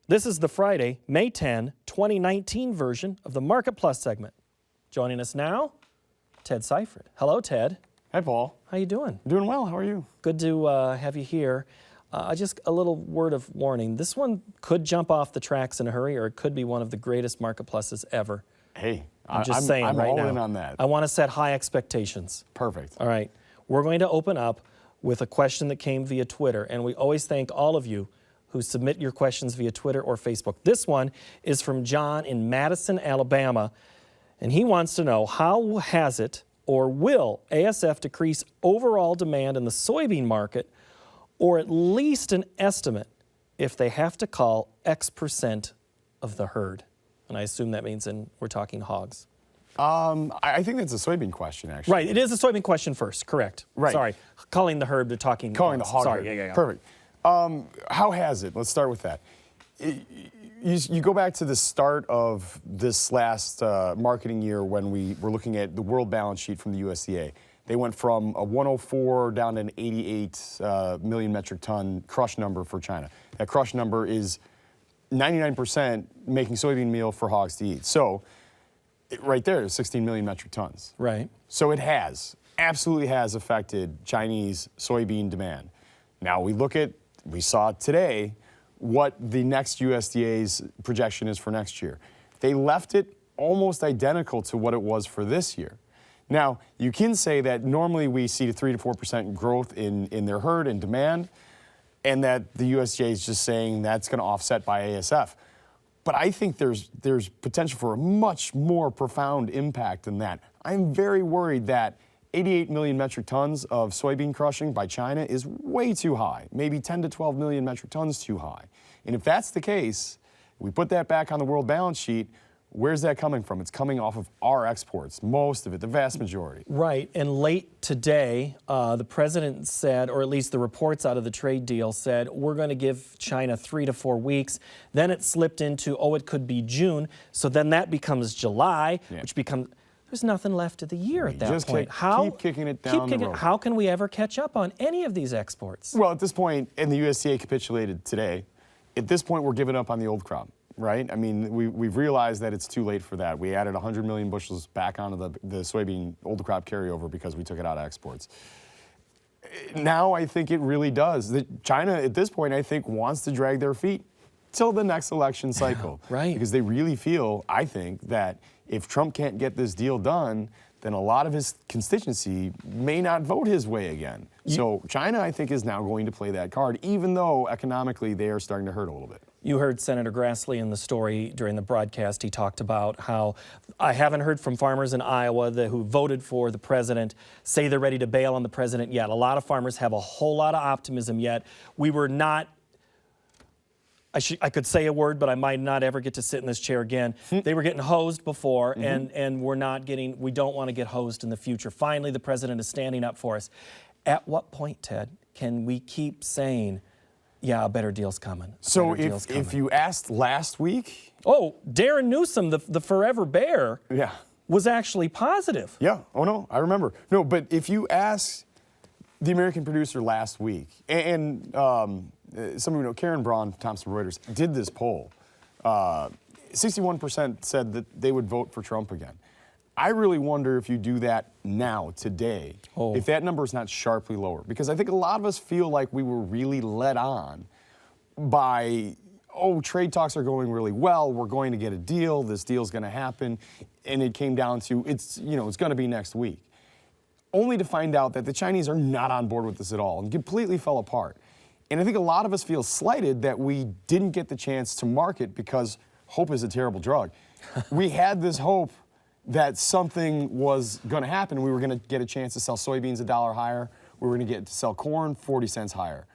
This is the Friday, May 10, 2019 version of the Market Plus segment. Joining us now, Ted Seifried. Hello, Ted. Hi, Paul. How you doing? Doing well. How are you? Good to have you here. Just a little word of warning. This one could jump off the tracks in a hurry, or it could be one of the greatest Market Pluses ever. Hey, I'm just saying right all now. in on that. I want to set high expectations. Perfect. All right. We're going to open up with a question that came via Twitter, and we always thank all of you who submit your questions via Twitter or Facebook. This one is from John in Madison, Alabama, and he wants to know, how has it or will ASF decrease overall demand in the soybean market, or at least an estimate if they have to call X% of the herd? And I assume that means we're talking hogs. I think that's a soybean question, actually. Right, it is a soybean question first, correct. Right. Sorry, calling the herd, they're talking Calling hogs. the hog Sorry, herd. yeah. Perfect. How has it? Let's start with that. You go back to the start of this last marketing year when we were looking at the world balance sheet from the USDA. They went from a 104 down to an 88 million metric ton crush number for China. That crush number is 99% making soybean meal for hogs to eat. So right there is 16 million metric tons. Right. So it absolutely has affected Chinese soybean demand. Now we saw today what the next USDA's projection is for next year. They left it almost identical to what it was for this year. Now, you can say that normally we see 3 to 4% growth in their herd and demand, and that the USDA is just saying that's going to offset by ASF. But I think there's potential for a much more profound impact than that. I'm very worried that 88 million metric tons of soybean crushing by China is way too high, maybe 10 to 12 million metric tons too high. And if that's the case, we put that back on the world balance sheet, where's that coming from? It's coming off of our exports, most of it, the vast majority. Right, and late today, the president said, or at least the reports out of the trade deal said, we're going to give China 3 to 4 weeks. Then it slipped into, it could be June. So then that becomes July, which becomes, there's nothing left of the year at that point. Keep kicking it down the road. How can we ever catch up on any of these exports? Well, at this point, and the USDA capitulated today, at this point we're giving up on the old crop. Right? I mean, we've realized that it's too late for that. We added 100 million bushels back onto the soybean old crop carryover because we took it out of exports. Now I think it really does. China, at this point, I think, wants to drag their feet till the next election cycle. Right. Because they really feel, I think, that if Trump can't get this deal done, then a lot of his constituency may not vote his way again. So China, I think, is now going to play that card, even though economically they are starting to hurt a little bit. You heard Senator Grassley in the story during the broadcast. He talked about how I haven't heard from farmers in Iowa who voted for the president say they're ready to bail on the president yet. A lot of farmers have a whole lot of optimism yet. We were not, I could say a word, but I might not ever get to sit in this chair again. They were getting hosed before, and we don't want to get hosed in the future. Finally, the president is standing up for us. At what point, Ted, can we keep saying, yeah, a better deal's coming? So if you asked last week... Oh, Darren Newsom, the forever bear, was actually positive. Yeah, oh no, I remember. No, but if you ask the American producer last week, and somebody we know, Karen Braun, Thomson Reuters, did this poll, 61% said that they would vote for Trump again. I really wonder if you do that now, today, if that number is not sharply lower. Because I think a lot of us feel like we were really led on by, trade talks are going really well, we're going to get a deal, this deal's going to happen, and it came down to, it's going to be next week. Only to find out that the Chinese are not on board with this at all and completely fell apart. And I think a lot of us feel slighted that we didn't get the chance to market because hope is a terrible drug. We had this hope that something was going to happen. We were going to get a chance to sell soybeans $1 higher. We were going to get to sell corn 40 cents higher.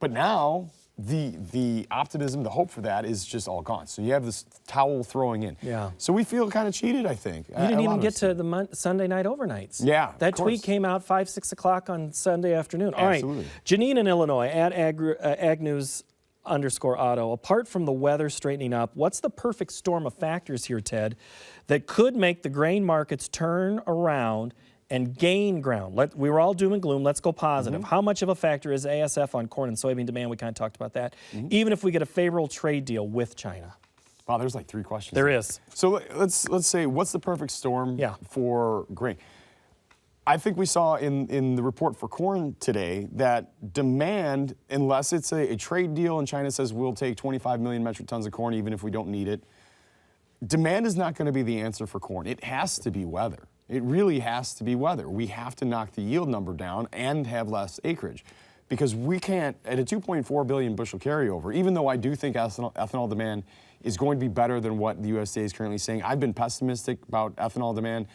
But now the optimism, the hope for that is just all gone. So you have this towel throwing in. Yeah. So we feel kind of cheated, I think. You didn't even get to the Sunday night overnights. Yeah, that tweet came out 5, 6 o'clock on Sunday afternoon. Absolutely. All right, Janine in Illinois at agnews_auto. Apart from the weather straightening up, what's the perfect storm of factors here, Ted, that could make the grain markets turn around and gain ground. We were all doom and gloom. Let's go positive. How much of a factor is ASF on corn and soybean demand? We kind of talked about that. Even if we get a favorable trade deal with China. Wow, there's like 3 questions. There is. So let's say, what's the perfect storm for grain? I think we saw in the report for corn today that demand, unless it's a trade deal and China says we'll take 25 million metric tons of corn even if we don't need it, demand is not going to be the answer for corn. It has to be weather. It really has to be weather. We have to knock the yield number down and have less acreage. Because we can't, at a 2.4 billion bushel carryover, even though I do think ethanol demand is going to be better than what the USDA is currently saying. I've been pessimistic about ethanol demand,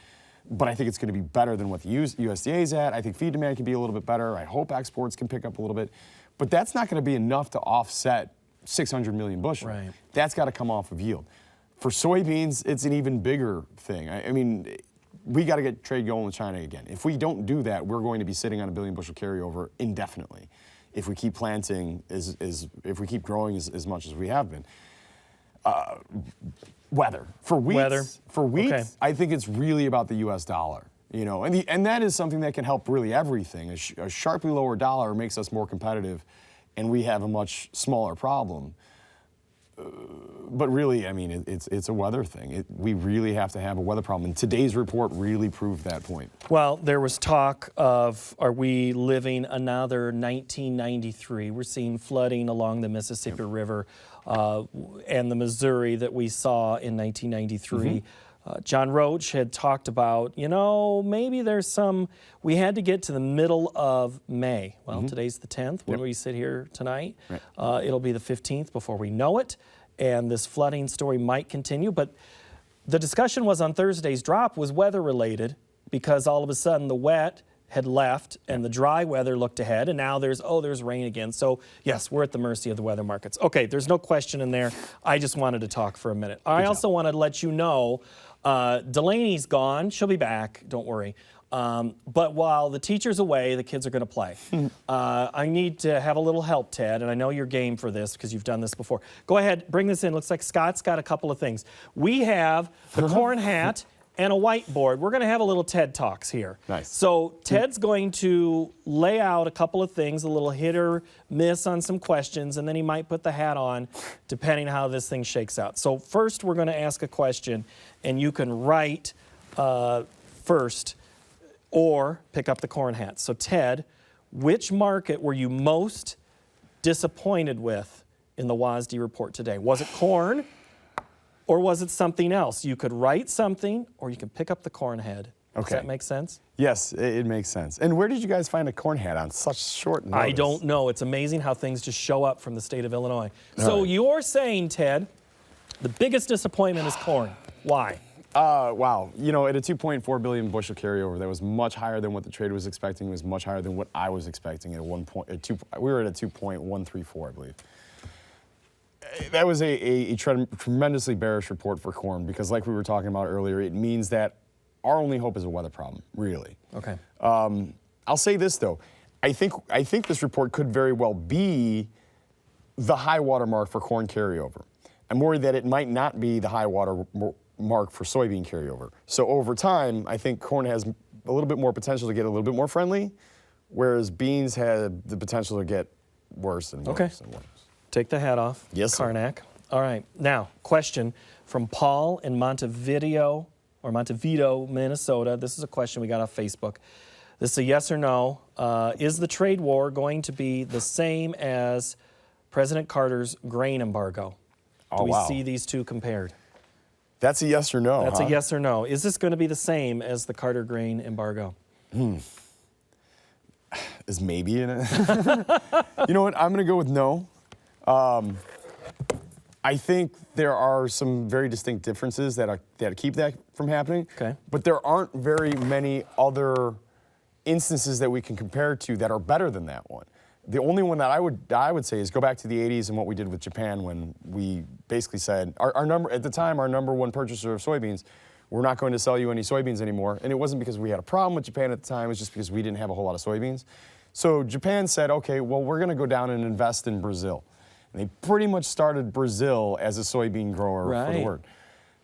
but I think it's going to be better than what the USDA is at. I think feed demand can be a little bit better. I hope exports can pick up a little bit. But that's not going to be enough to offset 600 million bushel. Right. That's got to come off of yield. For soybeans, it's an even bigger thing. I mean, we got to get trade going with China again. If we don't do that, we're going to be sitting on a billion bushel carryover indefinitely. If we keep planting, if we keep growing as much as we have been. Weather. For wheat, Okay. I think it's really about the U.S. dollar. You know, and that is something that can help really everything. A sharply lower dollar makes us more competitive, and we have a much smaller problem. But really, I mean, it's a weather thing. We really have to have a weather problem. And today's report really proved that point. Well, there was talk of, are we living another 1993? We're seeing flooding along the Mississippi River and the Missouri that we saw in 1993. John Roach had talked about, you know, maybe there's some, we had to get to the middle of May. Well, today's the 10th when we sit here tonight. Right. It'll be the 15th before we know it, and this flooding story might continue. But the discussion was on Thursday's drop was weather related because all of a sudden the wet had left and the dry weather looked ahead, and now there's rain again. So yes, we're at the mercy of the weather markets. Okay, there's no question in there. I just wanted to talk for a minute. I also wanted to let you know Delaney's gone. She'll be back, don't worry. But while the teacher's away, the kids are going to play. I need to have a little help, Ted, and I know you're game for this because you've done this before. Go ahead, bring this in. Looks like Scott's got a couple of things. We have the corn hat and a whiteboard. We're going to have a little TED Talks here. Nice. So Ted's going to lay out a couple of things, a little hit or miss on some questions, and then he might put the hat on depending how this thing shakes out. So first we're going to ask a question, and you can write first or pick up the corn hat. So Ted, which market were you most disappointed with in the WASDE report today? Was it corn? Or was it something else? You could write something, or you can pick up the corn head. Okay. Does that make sense? Yes, it makes sense. And where did you guys find a corn hat on such short notice? I don't know. It's amazing how things just show up from the state of Illinois. So you're saying, Ted, the biggest disappointment is corn. Why? Wow. You know, at a 2.4 billion bushel carryover, that was much higher than what the trade was expecting. It was much higher than what I was expecting at we were at a 2.134, I believe. That was a tremendously bearish report for corn because, like we were talking about earlier, it means that our only hope is a weather problem, really. Okay. I'll say this, though. I think this report could very well be the high water mark for corn carryover. I'm worried that it might not be the high water mark for soybean carryover. So over time, I think corn has a little bit more potential to get a little bit more friendly, whereas beans have the potential to get worse and worse and worse. Take the hat off. Yes, sir. Karnak. All right. Now, question from Paul in Montevideo, Minnesota. This is a question we got off Facebook. This is a yes or no. Is the trade war going to be the same as President Carter's grain embargo? Do we see these two compared? That's a yes or no. That's a yes or no. Is this going to be the same as the Carter grain embargo? Is maybe in it? You know what? I'm going to go with no. I think there are some very distinct differences that keep that from happening. Okay. But there aren't very many other instances that we can compare to that are better than that one. The only one that I would say is go back to the 80s and what we did with Japan when we basically said our number one purchaser of soybeans, we're not going to sell you any soybeans anymore. And it wasn't because we had a problem with Japan at the time, it was just because we didn't have a whole lot of soybeans. So Japan said, okay, well, we're going to go down and invest in Brazil. And they pretty much started Brazil as a soybean grower for the world.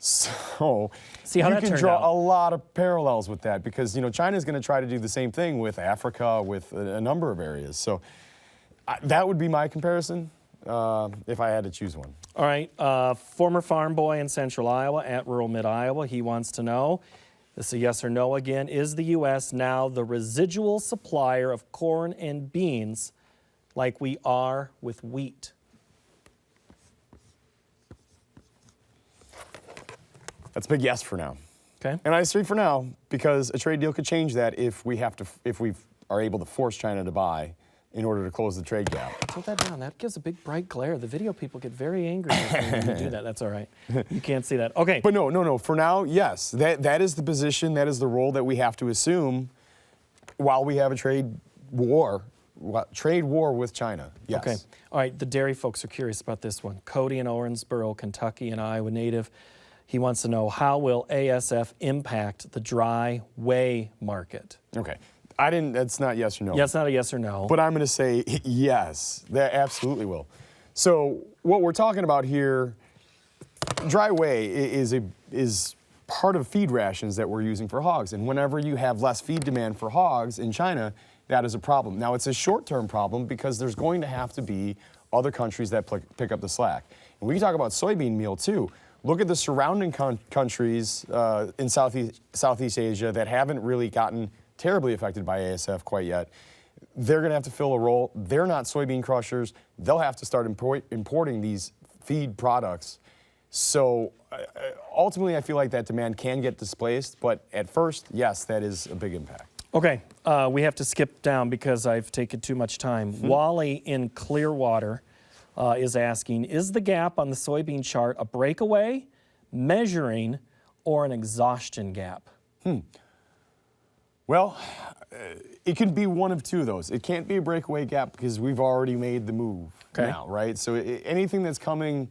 So See how you that can turned draw out. a lot of parallels with that because, China's going to try to do the same thing with Africa, with a number of areas. So that would be my comparison if I had to choose one. All right, former farm boy in central Iowa at rural mid-Iowa, he wants to know, this is a yes or no again, is the U.S. now the residual supplier of corn and beans like we are with wheat? That's a big yes for now. Okay. And I say for now because a trade deal could change that if we are able to force China to buy in order to close the trade gap. Put that down. That gives a big bright glare. The video people get very angry when you do that. That's all right. You can't see that. Okay. But no. For now, yes. That is the position, that is the role that we have to assume while we have a trade war with China. Yes. Okay. All right. The dairy folks are curious about this one. Cody in Owensboro, Kentucky, an Iowa native. He wants to know, how will ASF impact the dry whey market? Okay. That's not yes or no. Yeah, it's not a yes or no. But I'm going to say yes. That absolutely will. So what we're talking about here, dry whey is part of feed rations that we're using for hogs. And whenever you have less feed demand for hogs in China, that is a problem. Now, it's a short-term problem because there's going to have to be other countries that pick up the slack. And we can talk about soybean meal, too. Look at the surrounding countries in Southeast Asia that haven't really gotten terribly affected by ASF quite yet. They're going to have to fill a role. They're not soybean crushers. They'll have to start importing these feed products. So ultimately, I feel like that demand can get displaced. But at first, yes, that is a big impact. Okay, we have to skip down because I've taken too much time. Wally in Clearwater is asking, is the gap on the soybean chart a breakaway, measuring, or an exhaustion gap? Well, it can be one of two of those. It can't be a breakaway gap because we've already made the move now, right? So anything that's coming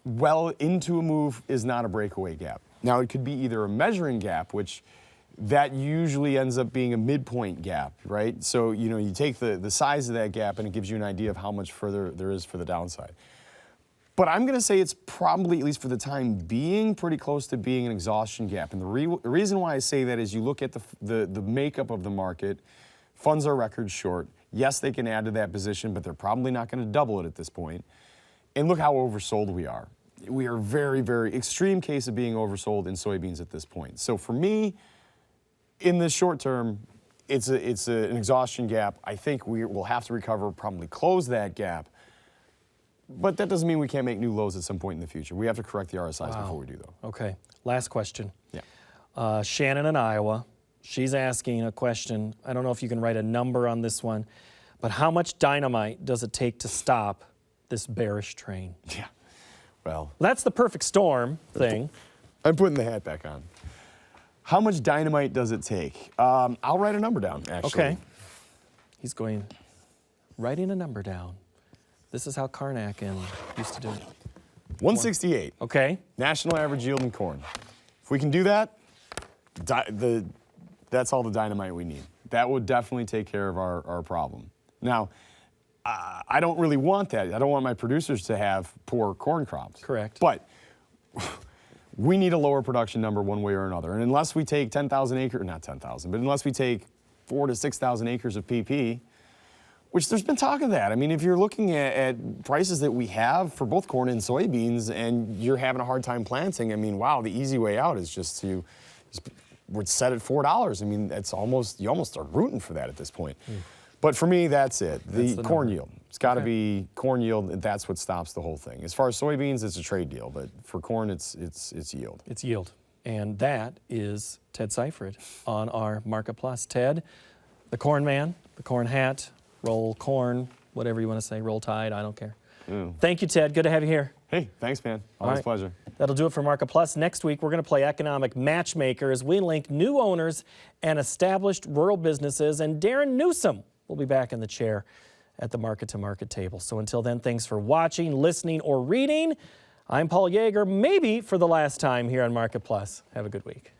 well into a move is not a breakaway gap. Now, it could be either a measuring gap, which that usually ends up being a midpoint gap, right? So, you take the size of that gap and it gives you an idea of how much further there is for the downside. But I'm going to say it's probably, at least for the time being, pretty close to being an exhaustion gap. And the reason why I say that is you look at the makeup of the market, funds are record short. Yes, they can add to that position, but they're probably not going to double it at this point. And look how oversold we are. We are very, very extreme case of being oversold in soybeans at this point. So for me, in the short term, it's an exhaustion gap. I think we will have to recover, probably close that gap. But that doesn't mean we can't make new lows at some point in the future. We have to correct the RSIs before we do, though. Okay, last question. Yeah. Shannon in Iowa, she's asking a question. I don't know if you can write a number on this one, but how much dynamite does it take to stop this bearish train? Yeah, well. That's the perfect storm thing. I'm putting the hat back on. How much dynamite does it take? I'll write a number down, actually. Okay. He's writing a number down. This is how Karnak used to do it. 168. Okay. National average yield in corn. If we can do that, that's all the dynamite we need. That would definitely take care of our problem. Now, I don't really want that. I don't want my producers to have poor corn crops. Correct. But we need a lower production number one way or another. And unless we take 10,000 acres, not 10,000, but unless we take 4,000 to 6,000 acres of PP, which there's been talk of that. I mean, if you're looking at prices that we have for both corn and soybeans and you're having a hard time planting, I mean, wow, the easy way out is we're set at $4. I mean, you almost are rooting for that at this point. But for me, that's it. The corn yield. It's got to be corn yield, and that's what stops the whole thing. As far as soybeans, it's a trade deal, but for corn, it's yield. It's yield. And that is Ted Seifried on our Market Plus. Ted, the corn man, the corn hat, roll corn, whatever you want to say, roll tide, I don't care. Thank you, Ted. Good to have you here. Hey, thanks, man. Always a pleasure. That'll do it for Market Plus. Next week, we're going to play economic matchmaker as we link new owners and established rural businesses. And Darren Newsom will be back in the chair at the Market to Market table. So until then, thanks for watching, listening, or reading. I'm Paul Yeager, maybe for the last time here on Market Plus. Have a good week.